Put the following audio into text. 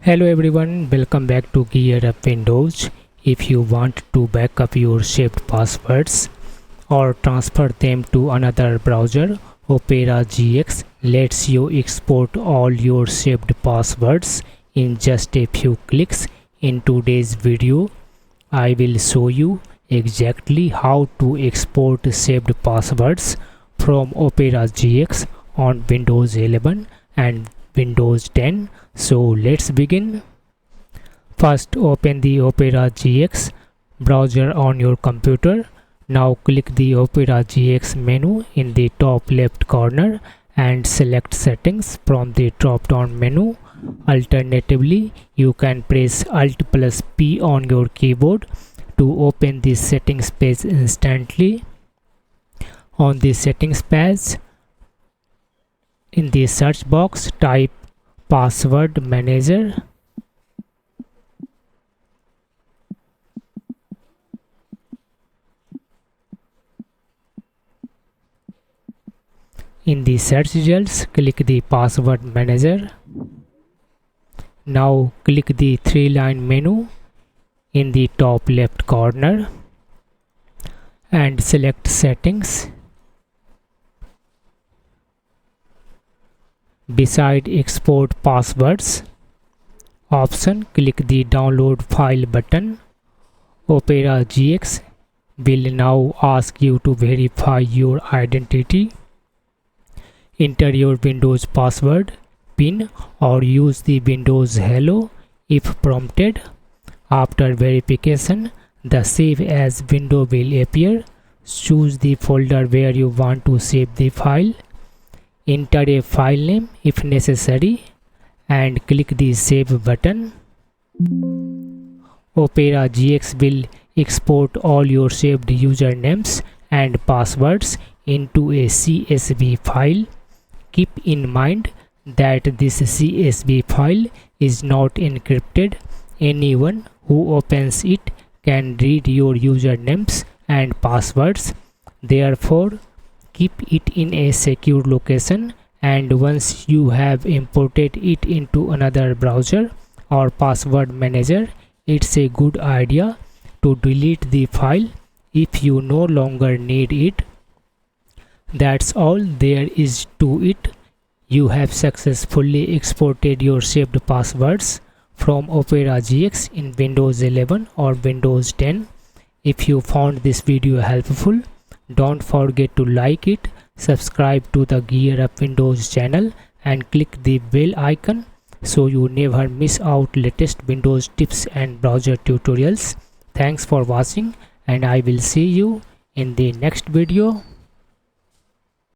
Hello everyone, welcome back to GearUpWindows. If you want to backup your saved passwords or transfer them to another browser, Opera GX lets you export all your saved passwords in just a few clicks. In today's video, I will show you exactly how to export saved passwords from Opera GX on Windows 11 and Windows 10. So let's begin. First, open the Opera GX browser on your computer. Now click the Opera GX menu in the top left corner and select settings from the drop down menu. Alternatively, you can press Alt plus P on your keyboard to open the settings page instantly. On the settings page, in the search box, type password manager. In the search results, click the password manager. Now click the three-line menu in the top left corner and select settings. Beside export passwords option, click the download file button. Opera GX will now ask you to verify your identity. Enter your Windows password, PIN, or use the Windows Hello if prompted. After verification, the Save As window will appear. Choose the folder where you want to save the file. Enter a file name if necessary and click the Save button. Opera GX will export all your saved usernames and passwords into a CSV file. Keep in mind that this CSV file is not encrypted. Anyone who opens it can read your usernames and passwords. Therefore, keep it in a secure location, and once you have imported it into another browser or password manager, it's a good idea to delete the file if you no longer need it. That's all there is to it. You have successfully exported your saved passwords from Opera GX in Windows 11 or Windows 10. If you found this video helpful, don't forget to like it, subscribe to the GearUpWindows channel and click the bell icon so you never miss out latest Windows tips and browser tutorials. Thanks for watching and I will see you in the next video.